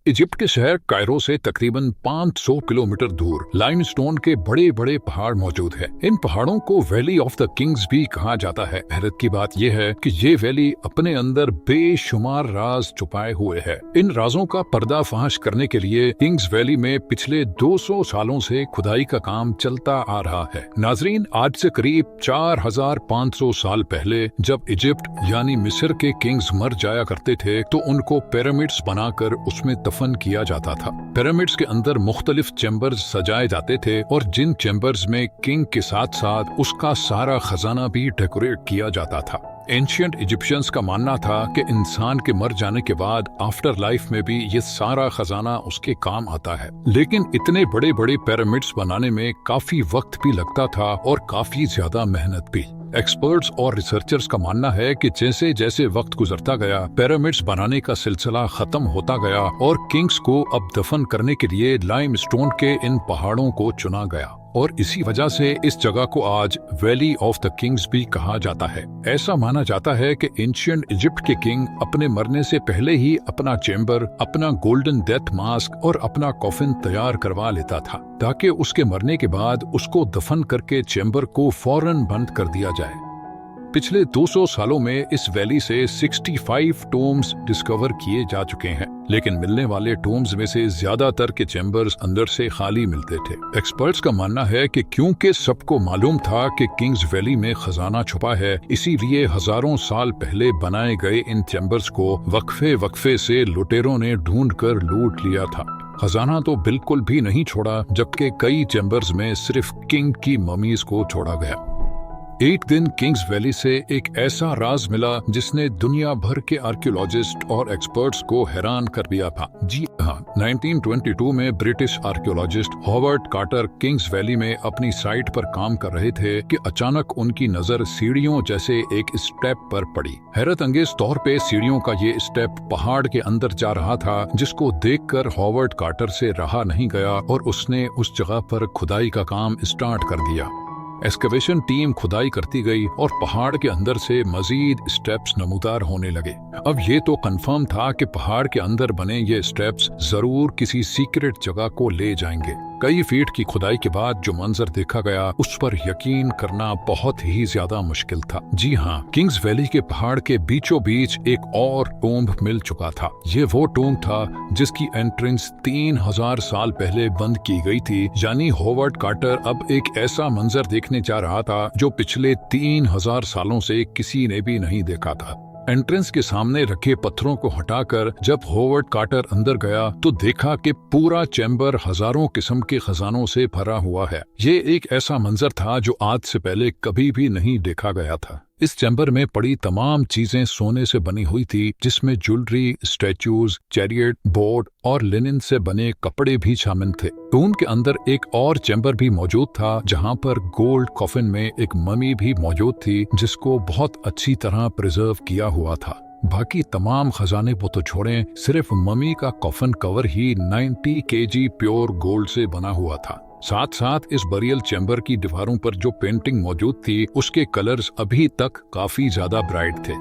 Egypt के शहर Cairo से तकरीबन 500 किलोमीटर दूर लाइमस्टोन के बड़े बड़े पहाड़ मौजूद है। इन पहाड़ों को वैली ऑफ द किंग्स भी कहा जाता है। हैरत की बात यह है कि ये वैली अपने अंदर बेशुमार राज छुपाए हुए है। इन राजों का पर्दाफाश करने के लिए किंग्स वैली में पिछले 200 सालों से खुदाई का काम चलता आ रहा है। नाजरीन, आज से करीब 4500 साल पहले जब इजिप्ट यानी मिस्र के किंग्स मर जाया करते थे तो उनको पिरामिड्स बनाकर उसमें दफन किया जाता था। पिरामिड्स के अंदर मुख्तलिफ चैम्बर्स सजाए जाते थे और जिन चैम्बर्स में किंग के साथ साथ उसका सारा खजाना भी डेकोरेट किया जाता था। एंशियंट इजिप्शियंस का मानना था कि इंसान के मर जाने के बाद आफ्टर लाइफ में भी ये सारा खजाना उसके काम आता है। लेकिन इतने बड़े बड़े पिरामिड्स बनाने में काफी वक्त भी लगता था और काफी ज्यादा मेहनत भी। एक्सपर्ट्स और रिसर्चर्स का मानना है कि जैसे जैसे वक्त गुजरता गया पिरामिड्स बनाने का सिलसिला खत्म होता गया और किंग्स को अब दफन करने के लिए लाइमस्टोन के इन पहाड़ों को चुना गया और इसी वजह से इस जगह को आज वैली ऑफ द किंग्स भी कहा जाता है। ऐसा माना जाता है कि एंशिएंट इजिप्ट के किंग अपने मरने से पहले ही अपना चैम्बर, अपना गोल्डन डेथ मास्क और अपना कॉफिन तैयार करवा लेता था ताकि उसके मरने के बाद उसको दफन करके चैम्बर को फौरन बंद कर दिया जाए। पिछले 200 सालों में इस वैली से 65 टोम्स डिस्कवर किए जा चुके हैं, लेकिन मिलने वाले टोम्स में से ज्यादातर के चैम्बर्स अंदर से खाली मिलते थे। एक्सपर्ट्स का मानना है कि क्योंकि सबको मालूम था कि किंग्स वैली में खजाना छुपा है, इसीलिए हजारों साल पहले बनाए गए इन चैम्बर्स को वक्फे वक्फे से लुटेरों ने ढूंढ कर लूट लिया था। खजाना तो बिल्कुल भी नहीं छोड़ा, जबकि कई चैम्बर्स में सिर्फ किंग की ममीज को छोड़ा गया। एक दिन किंग्स वैली से एक ऐसा राज मिला जिसने दुनिया भर के आर्कियोलॉजिस्ट और एक्सपर्ट्स को हैरान कर दिया था। जी हाँ, 1922 में British archaeologist Howard Carter Kings Valley में अपनी साइट पर काम कर रहे थे कि अचानक उनकी नजर सीढ़ियों जैसे एक स्टेप पर पड़ी। हैरत अंगेज तौर पे सीढ़ियों का ये स्टेप पहाड़ के अंदर जा रहा था, जिसको देखकर हॉवर्ड कार्टर से रहा नहीं गया और उसने उस जगह पर खुदाई का काम स्टार्ट कर दिया। एक्सकवेशन टीम खुदाई करती गई और पहाड़ के अंदर से मजीद स्टेप्स नमूदार होने लगे। अब ये तो कंफर्म था कि पहाड़ के अंदर बने ये स्टेप्स जरूर किसी सीक्रेट जगह को ले जाएंगे। कई फीट की खुदाई के बाद जो मंजर देखा गया उस पर यकीन करना बहुत ही ज्यादा मुश्किल था। जी हाँ, किंग्स वैली के पहाड़ के बीचों बीच एक और टोम्ब मिल चुका था। ये वो टोम्ब था जिसकी एंट्रेंस 3000 साल पहले बंद की गई थी। यानी हॉवर्ड कार्टर अब एक ऐसा मंजर देखने जा रहा था जो पिछले 3000 सालों से किसी ने भी नहीं देखा था। एंट्रेंस के सामने रखे पत्थरों को हटाकर जब हॉवर्ड कार्टर अंदर गया तो देखा कि पूरा चैम्बर हजारों किस्म के खजानों से भरा हुआ है। ये एक ऐसा मंजर था जो आज से पहले कभी भी नहीं देखा गया था। इस चैम्बर में पड़ी तमाम चीजें सोने से बनी हुई थी, जिसमें ज्वेलरी, स्टैचूज, चैरियट, बोर्ड और लिनन से बने कपड़े भी शामिल थे। टोम्ब के अंदर एक और चैम्बर भी मौजूद था जहां पर गोल्ड कॉफिन में एक ममी भी मौजूद थी, जिसको बहुत अच्छी तरह प्रिजर्व किया हुआ था। बाकी तमाम खजाने वो तो छोड़ें, सिर्फ ममी का कॉफिन कवर ही 90 केजी प्योर गोल्ड से बना हुआ था। साथ साथ इस बरियल चैम्बर की दीवारों पर जो पेंटिंग मौजूद थी उसके कलर्स अभी तक काफी ज्यादा ब्राइट थे।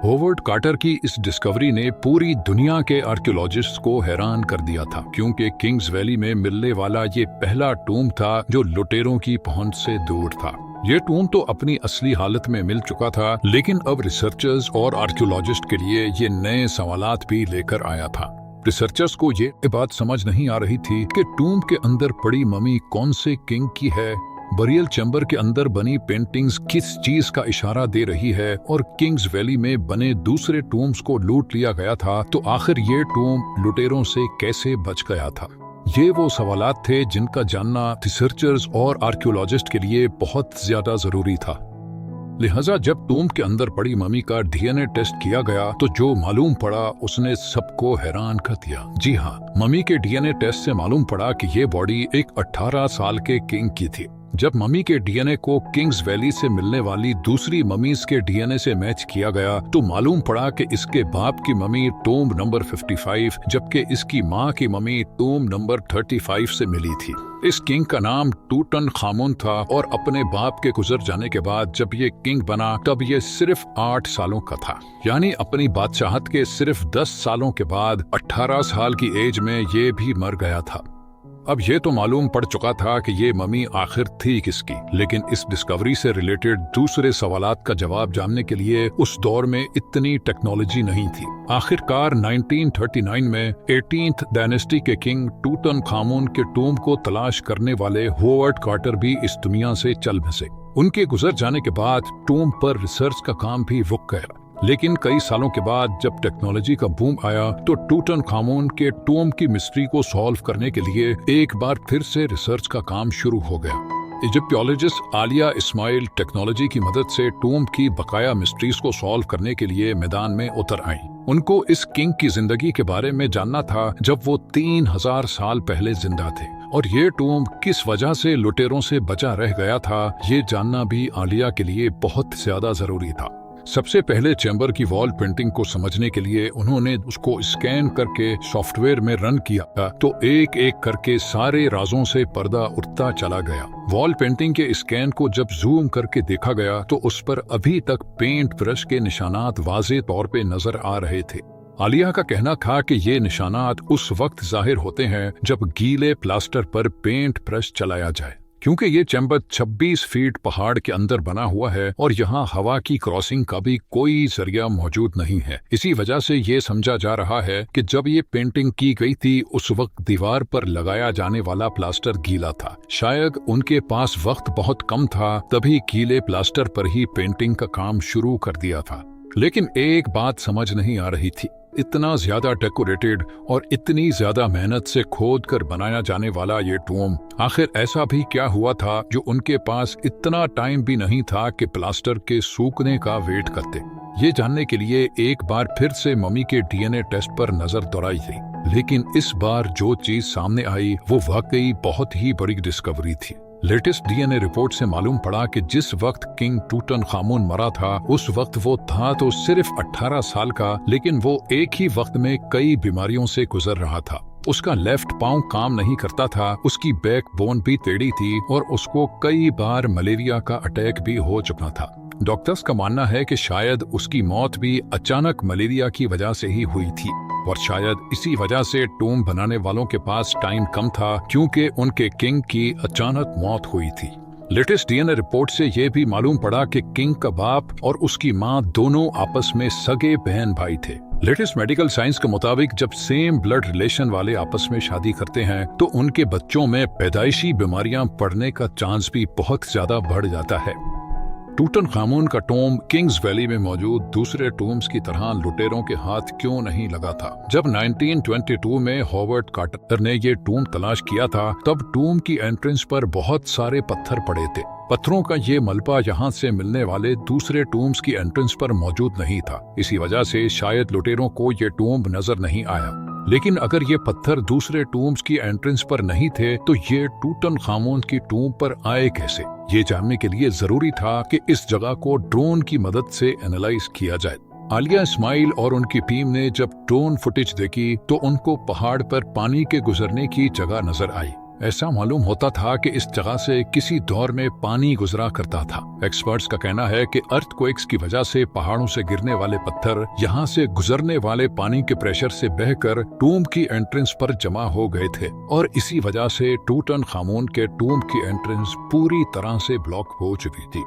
हॉवर्ड कार्टर की इस डिस्कवरी ने पूरी दुनिया के आर्कियोलॉजिस्ट्स को हैरान कर दिया था, क्योंकि किंग्स वैली में मिलने वाला ये पहला टोम्ब था जो लुटेरों की पहुंच से दूर था। ये टोम्ब तो अपनी असली हालत में मिल चुका था, लेकिन अब रिसर्चर्स और आर्कियोलॉजिस्ट के लिए ये नए सवालात भी लेकर आया था। रिसर्चर्स को ये बात समझ नहीं आ रही थी कि टोम्ब के अंदर पड़ी ममी कौन से किंग की है, बरियल चैम्बर के अंदर बनी पेंटिंग्स किस चीज का इशारा दे रही है, और किंग्स वैली में बने दूसरे टोम्ब्स को लूट लिया गया था तो आखिर ये टोम्ब लुटेरों से कैसे बच गया था। ये वो सवालात थे जिनका जानना रिसर्चर्स और आर्कियोलॉजिस्ट के लिए बहुत ज्यादा जरूरी था। लिहाजा जब टोम्ब के अंदर पड़ी ममी का डीएनए टेस्ट किया गया तो जो मालूम पड़ा उसने सबको हैरान कर दिया। जी हाँ, ममी के डीएनए टेस्ट से मालूम पड़ा कि ये बॉडी एक 18 साल के किंग की थी। जब मम्मी के डीएनए को किंग्स वैली से मिलने वाली दूसरी मम्मीज के डीएनए से मैच किया गया तो मालूम पड़ा कि इसके बाप की मम्मी टोम्ब नंबर 55 जबकि इसकी माँ की मम्मी टोम्ब नंबर 35 से मिली थी। इस किंग का नाम टूटनखामुन था और अपने बाप के गुजर जाने के बाद जब ये किंग बना तब ये सिर्फ 8 सालों का था, यानी अपनी बादशाहत के सिर्फ 10 सालों के बाद 18 साल की एज में ये भी मर गया था। अब ये तो मालूम पड़ चुका था कि ये मम्मी आखिर थी किसकी, लेकिन इस डिस्कवरी से रिलेटेड दूसरे सवालात का जवाब जानने के लिए उस दौर में इतनी टेक्नोलॉजी नहीं थी। आखिरकार 1939 में 18th डायनेस्टी के किंग टूटनखामुन के टूम्ब को तलाश करने वाले होवर्ड कार्टर भी इस दुनिया से चल बसे। उनके गुजर जाने के बाद टूम्ब पर रिसर्च का काम भी रुक गया, लेकिन कई सालों के बाद जब टेक्नोलॉजी का बूम आया तो टूटनखामुन के टूम्ब की मिस्ट्री को सॉल्व करने के लिए एक बार फिर से रिसर्च का काम शुरू हो गया। इजिप्टोलॉजिस्ट आलिया इस्माइल टेक्नोलॉजी की मदद से टूम्ब की बकाया मिस्ट्रीज को सॉल्व करने के लिए मैदान में उतर आईं। उनको इस किंग की जिंदगी के बारे में जानना था जब वो 3000 साल पहले जिंदा थे, और ये टूम्ब किस वजह से लुटेरों से बचा रह गया था ये जानना भी आलिया के लिए बहुत ज्यादा जरूरी था। सबसे पहले चैम्बर की वॉल पेंटिंग को समझने के लिए उन्होंने उसको स्कैन करके सॉफ्टवेयर में रन किया तो एक एक करके सारे राजों से पर्दा उठता चला गया। वॉल पेंटिंग के स्कैन को जब जूम करके देखा गया तो उस पर अभी तक पेंट ब्रश के निशानात वाज़े तौर पे नजर आ रहे थे। आलिया का कहना था कि ये निशानात उस वक्त जाहिर होते हैं जब गीले प्लास्टर पर पेंट ब्रश चलाया जाए, क्योंकि ये चैम्बर 26 फीट पहाड़ के अंदर बना हुआ है और यहाँ हवा की क्रॉसिंग का भी कोई जरिया मौजूद नहीं है। इसी वजह से ये समझा जा रहा है कि जब ये पेंटिंग की गई थी उस वक्त दीवार पर लगाया जाने वाला प्लास्टर गीला था। शायद उनके पास वक्त बहुत कम था, तभी गीले प्लास्टर पर ही पेंटिंग का काम शुरू कर दिया था। लेकिन एक बात समझ नहीं आ रही थी, इतना ज्यादा डेकोरेटेड और इतनी ज्यादा मेहनत से खोद कर बनाया जाने वाला ये टूम्ब आखिर ऐसा भी क्या हुआ था जो उनके पास इतना टाइम भी नहीं था कि प्लास्टर के सूखने का वेट करते। ये जानने के लिए एक बार फिर से मम्मी के डीएनए टेस्ट पर नजर दौड़ाई थी, लेकिन इस बार जो चीज सामने आई वो वाकई बहुत ही बड़ी डिस्कवरी थी। लेटेस्ट डीएनए रिपोर्ट से मालूम पड़ा कि जिस वक्त किंग टूटनखामुन मरा था उस वक्त वो था तो सिर्फ 18 साल का, लेकिन वो एक ही वक्त में कई बीमारियों से गुजर रहा था। उसका लेफ्ट पांव काम नहीं करता था, उसकी बैक बोन भी टेढ़ी थी और उसको कई बार मलेरिया का अटैक भी हो चुका था। डॉक्टर्स का मानना है कि शायद उसकी मौत भी अचानक मलेरिया की वजह से ही हुई थी, और शायद इसी वजह से टूम्ब बनाने वालों के पास टाइम कम था क्योंकि उनके किंग की अचानक मौत हुई थी। लेटेस्ट डीएनए रिपोर्ट से यह भी मालूम पड़ा कि किंग का बाप और उसकी मां दोनों आपस में सगे बहन भाई थे। लेटेस्ट मेडिकल साइंस के मुताबिक जब सेम ब्लड रिलेशन वाले आपस में शादी करते हैं तो उनके बच्चों में पैदाइशी बीमारियां पड़ने का चांस भी बहुत ज्यादा बढ़ जाता है। टूटनखामुन का टोम्ब किंग्स वैली में मौजूद दूसरे टोम्ब्स की तरह लुटेरों के हाथ क्यों नहीं लगा था? जब 1922 में हॉवर्ड कार्टर ने ये टोम्ब तलाश किया था तब टोम्ब की एंट्रेंस पर बहुत सारे पत्थर पड़े थे। पत्थरों का ये मलबा यहाँ से मिलने वाले दूसरे टोम्ब्स की एंट्रेंस पर मौजूद नहीं था। इसी वजह से शायद लुटेरों को ये टोम्ब नजर नहीं आया। लेकिन अगर ये पत्थर दूसरे टोम्ब्स की एंट्रेंस पर नहीं थे तो ये टूटनखामुन की टोम्ब पर आए कैसे? ये जानने के लिए जरूरी था कि इस जगह को ड्रोन की मदद से एनालाइज किया जाए। आलिया इस्माइल और उनकी टीम ने जब ड्रोन फुटेज देखी तो उनको पहाड़ पर पानी के गुजरने की जगह नजर आई। ऐसा मालूम होता था कि इस जगह से किसी दौर में पानी गुजरा करता था। एक्सपर्ट्स का कहना है कि अर्थक्वेक्स की वजह से पहाड़ों से गिरने वाले पत्थर यहाँ से गुजरने वाले पानी के प्रेशर से बहकर टूम्ब की एंट्रेंस पर जमा हो गए थे और इसी वजह से टूटनखामुन के टूम्ब की एंट्रेंस पूरी तरह से ब्लॉक हो चुकी थी।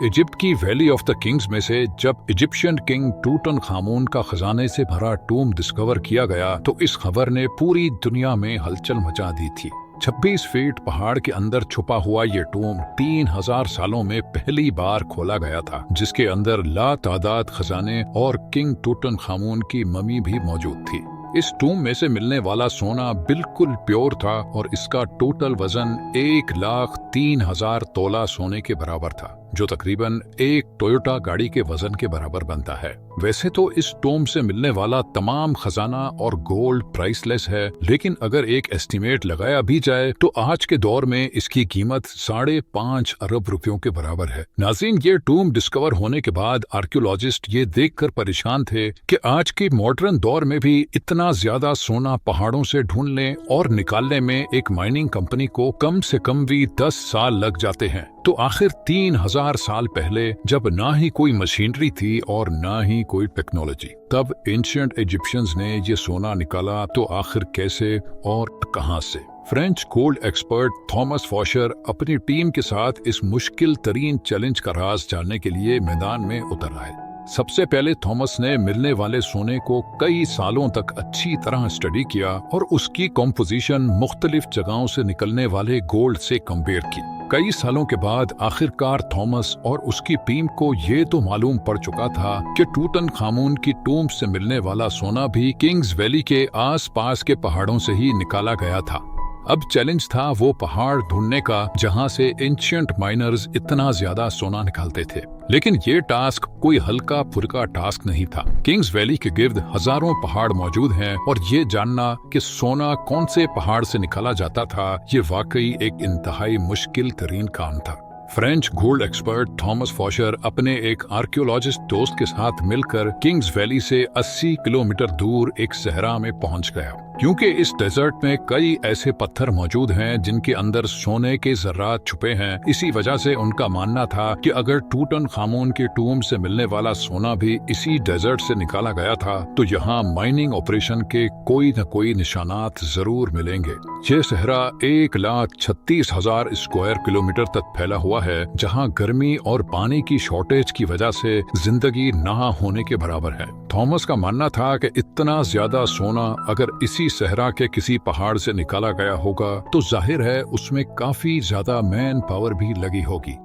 इजिप्ट की वैली ऑफ द किंग्स में से जब इजिप्शियन किंग टूटनखामुन का खजाने से भरा टूम्ब डिस्कवर किया गया तो इस खबर ने पूरी दुनिया में हलचल मचा दी थी। 26 फीट पहाड़ के अंदर छुपा हुआ ये टूम्ब 3000 सालों में पहली बार खोला गया था, जिसके अंदर लातादाद खजाने और किंग टूटनखामुन की मम्मी भी मौजूद थी। इस टूम्ब में से मिलने वाला सोना बिल्कुल प्योर था और इसका टोटल वजन 1,03,000 तोला सोने के बराबर था, जो तकरीबन एक टोयोटा गाड़ी के वजन के बराबर बनता है। वैसे तो इस टोम से मिलने वाला तमाम खजाना और गोल्ड प्राइसलेस है, लेकिन अगर एक एस्टीमेट लगाया भी जाए तो आज के दौर में इसकी कीमत 5.5 अरब रुपयों के बराबर है। नाज़रीन, ये टोम डिस्कवर होने के बाद आर्कियोलॉजिस्ट ये देखकर परेशान थे कि आज के मॉडर्न दौर में भी इतना ज्यादा सोना पहाड़ों से ढूंढने और निकालने में एक माइनिंग कंपनी को कम से कम भी 10 साल लग जाते हैं। तो आखिर 3000 साल पहले, जब ना ही कोई मशीनरी थी और ना ही कोई टेक्नोलॉजी, तब एंशिएंट इजिप्शियंस ने ये सोना निकाला तो आखिर कैसे और कहां से? फ्रेंच गोल्ड एक्सपर्ट थॉमस फॉशर अपनी टीम के साथ इस मुश्किल तरीन चैलेंज का राज जानने के लिए मैदान में उतर आए। सबसे पहले थॉमस ने मिलने वाले सोने को कई सालों तक अच्छी तरह स्टडी किया और उसकी कॉम्पोजिशन मुख्तलिफ जगहों से निकलने वाले गोल्ड से कंपेयर की। कई सालों के बाद आखिरकार थॉमस और उसकी टीम को ये तो मालूम पड़ चुका था कि टूटनखामुन की टूम्ब से मिलने वाला सोना भी किंग्स वैली के आसपास के पहाड़ों से ही निकाला गया था। अब चैलेंज था वो पहाड़ ढूंढने का जहां से एंशिएंट माइनर्स इतना ज्यादा सोना निकालते थे। लेकिन ये टास्क कोई हल्का फुल्का टास्क नहीं था। किंग्स वैली के गिर्द हजारों पहाड़ मौजूद हैं और ये जानना कि सोना कौन से पहाड़ से निकाला जाता था, ये वाकई एक इंतहाई मुश्किल तरीन काम था। फ्रेंच गोल्ड एक्सपर्ट थॉमस फॉशर अपने एक आर्कियोलॉजिस्ट दोस्त के साथ मिलकर किंग्स वैली से 80 किलोमीटर दूर एक सहरा में पहुंच गया। क्योंकि इस डेजर्ट में कई ऐसे पत्थर मौजूद हैं जिनके अंदर सोने के जर्रात छुपे हैं, इसी वजह से उनका मानना था कि अगर टूटनखामुन की टूम्ब से मिलने वाला सोना भी इसी डेजर्ट से निकाला गया था तो यहाँ माइनिंग ऑपरेशन के कोई न कोई निशानात जरूर मिलेंगे। ये सहरा 1,36,000 स्क्वायर किलोमीटर तक फैला हुआ है, जहाँ गर्मी और पानी की शॉर्टेज की वजह से जिंदगी ना होने के बराबर है। थॉमस का मानना था कि इतना ज्यादा सोना अगर इसी सहरा के किसी पहाड़ से निकाला गया होगा तो जाहिर है उसमें काफी ज्यादा मैन पावर भी लगी होगी।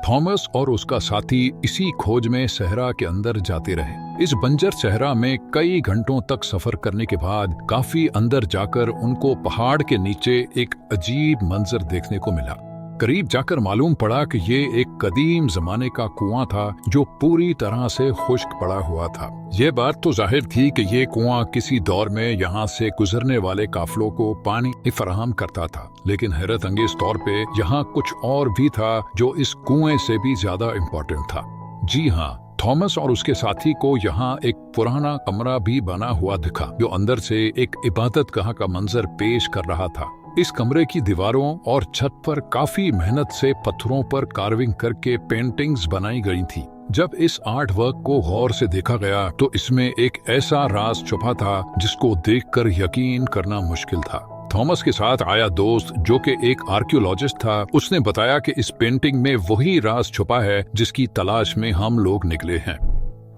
थॉमस और उसका साथी इसी खोज में सहरा के अंदर जाते रहे। इस बंजर सहरा में कई घंटों तक सफर करने के बाद काफी अंदर जाकर उनको पहाड़ के नीचे एक अजीब मंजर देखने को मिला। करीब जाकर मालूम पड़ा कि ये एक कदीम जमाने का कुआं था जो पूरी तरह से खुश्क पड़ा हुआ था। ये बात तो जाहिर थी कि ये कुआं किसी दौर में यहाँ से गुजरने वाले काफिलों को पानी फराहम करता था, लेकिन हैरत अंगेज तौर पे यहाँ कुछ और भी था जो इस कुएं से भी ज्यादा इम्पोर्टेंट था। जी हाँ, थॉमस और उसके साथी को यहाँ एक पुराना कमरा भी बना हुआ दिखा जो अंदर से एक इबादतगाह का मंजर पेश कर रहा था। इस कमरे की दीवारों और छत पर काफी मेहनत से पत्थरों पर कार्विंग करके पेंटिंग्स बनाई गई थी। जब इस आर्ट वर्क को गौर से देखा गया तो इसमें एक ऐसा राज छुपा था जिसको देखकर यकीन करना मुश्किल था। थॉमस के साथ आया दोस्त जो कि एक आर्कियोलॉजिस्ट था, उसने बताया कि इस पेंटिंग में वही राज छुपा है जिसकी तलाश में हम लोग निकले हैं।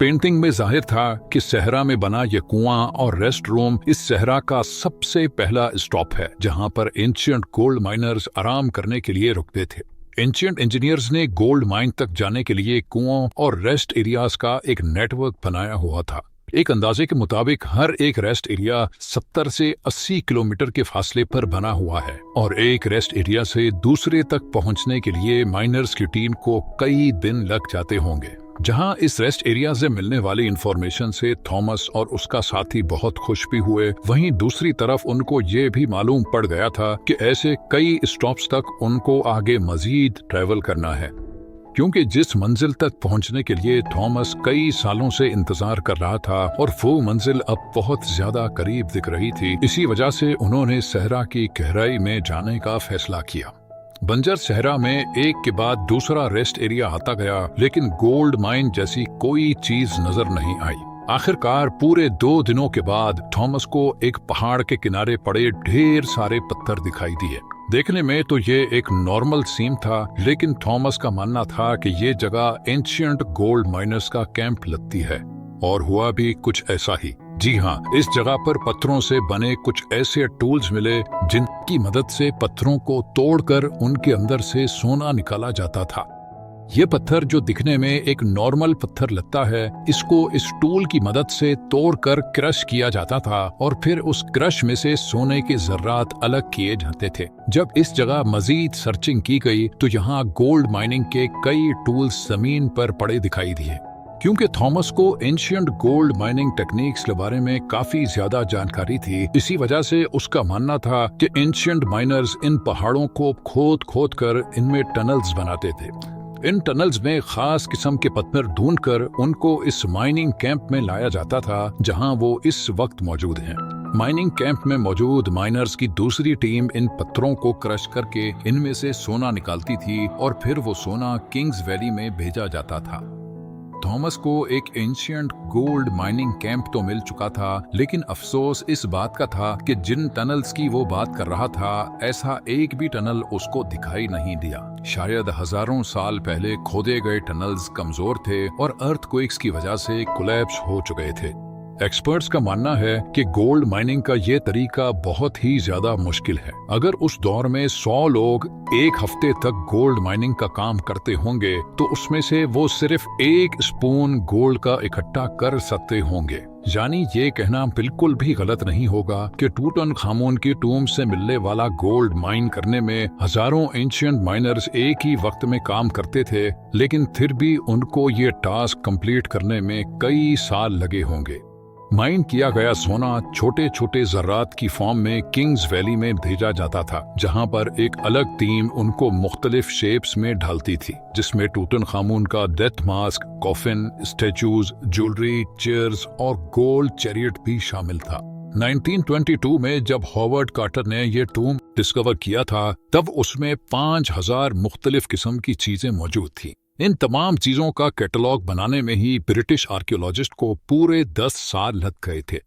पेंटिंग में जाहिर था कि सहरा में बना यह कुआं और रेस्ट रूम इस सहरा का सबसे पहला स्टॉप है जहां पर एंशिएंट गोल्ड माइनर्स आराम करने के लिए रुकते थे। एंशिएंट इंजीनियर्स ने गोल्ड माइन तक जाने के लिए कुआं और रेस्ट एरियाज का एक नेटवर्क बनाया हुआ था। एक अंदाजे के मुताबिक हर एक रेस्ट एरिया 70 से 80 किलोमीटर के फासले पर बना हुआ है और एक रेस्ट एरिया से दूसरे तक पहुंचने के लिए माइनर्स की टीम को कई दिन लग जाते होंगे। जहां इस रेस्ट एरिया से मिलने वाली इंफॉर्मेशन से थॉमस और उसका साथी बहुत खुश भी हुए, वहीं दूसरी तरफ उनको ये भी मालूम पड़ गया था कि ऐसे कई स्टॉप्स तक उनको आगे मजीद ट्रैवल करना है, क्योंकि जिस मंजिल तक पहुंचने के लिए थॉमस कई सालों से इंतजार कर रहा था और वो मंजिल अब बहुत ज्यादा करीब दिख रही थी। इसी वजह से उन्होंने सहरा की गहराई में जाने का फैसला किया। बंजर सहरा में एक के बाद दूसरा रेस्ट एरिया आता गया, लेकिन गोल्ड माइन जैसी कोई चीज नजर नहीं आई। आखिरकार पूरे 2 दिनों के बाद थॉमस को एक पहाड़ के किनारे पड़े ढेर सारे पत्थर दिखाई दिए। देखने में तो ये एक नॉर्मल सीन था, लेकिन थॉमस का मानना था कि ये जगह एंशिएंट गोल्ड माइनर्स का कैंप लगती है, और हुआ भी कुछ ऐसा ही। जी हाँ, इस जगह पर पत्थरों से बने कुछ ऐसे टूल्स मिले जिनकी मदद से पत्थरों को तोड़कर उनके अंदर से सोना निकाला जाता था। ये पत्थर जो दिखने में एक नॉर्मल पत्थर लगता है, इसको इस टूल की मदद से तोड़कर क्रश किया जाता था और फिर उस क्रश में से सोने के जर्रात अलग किए जाते थे। जब इस जगह मजीद सर्चिंग की गई तो यहाँ गोल्ड माइनिंग के कई टूल्स जमीन पर पड़े दिखाई दिए। क्योंकि थॉमस को एंशिएंट गोल्ड माइनिंग टेक्निक्स के बारे में काफी ज्यादा जानकारी थी, इसी वजह से उसका मानना था कि एंशिएंट माइनर्स इन पहाड़ों को खोद खोद कर इनमें टनल्स बनाते थे। इन टनल्स में खास किस्म के पत्थर ढूंढकर उनको इस माइनिंग कैंप में लाया जाता था जहां वो इस वक्त मौजूद हैं। माइनिंग कैंप में मौजूद माइनर्स की दूसरी टीम इन पत्थरों को क्रश करके इनमें से सोना निकालती थी और फिर वो सोना किंग्स वैली में भेजा जाता था। थॉमस को एक एंशिएंट गोल्ड माइनिंग कैंप तो मिल चुका था, लेकिन अफसोस इस बात का था कि जिन टनल्स की वो बात कर रहा था, ऐसा एक भी टनल उसको दिखाई नहीं दिया। शायद हजारों साल पहले खोदे गए टनल्स कमजोर थे और अर्थक्वेक्स की वजह से कोलैप्स हो चुके थे। एक्सपर्ट्स का मानना है कि गोल्ड माइनिंग का ये तरीका बहुत ही ज्यादा मुश्किल है। अगर उस दौर में 100 लोग एक हफ्ते तक गोल्ड माइनिंग का काम करते होंगे तो उसमें से वो सिर्फ 1 स्पून गोल्ड का इकट्ठा कर सकते होंगे। यानी ये कहना बिल्कुल भी गलत नहीं होगा कि टूटनखामुन की टूम से मिलने वाला गोल्ड माइन करने में हजारों एंशिएंट माइनर्स एक ही वक्त में काम करते थे, लेकिन फिर भी उनको ये टास्क कंप्लीट करने में कई साल लगे होंगे। माइन किया गया सोना छोटे छोटे जर्रात की फॉर्म में किंग्स वैली में भेजा जाता था, जहां पर एक अलग टीम उनको मुख्तलिफ शेप्स में ढालती थी, जिसमें टूटनखामुन का death mask, coffin, statues, jewellery, chairs और गोल्ड चैरियट भी शामिल था। 1922 में जब हॉवर्ड कार्टर ने ये टूम डिस्कवर किया था, तब उसमें 5000 मुख्तलिफ किस्म की चीजें मौजूद थी। इन तमाम चीजों का कैटलॉग बनाने में ही ब्रिटिश आर्कियोलॉजिस्ट को पूरे 10 साल लग गए थे।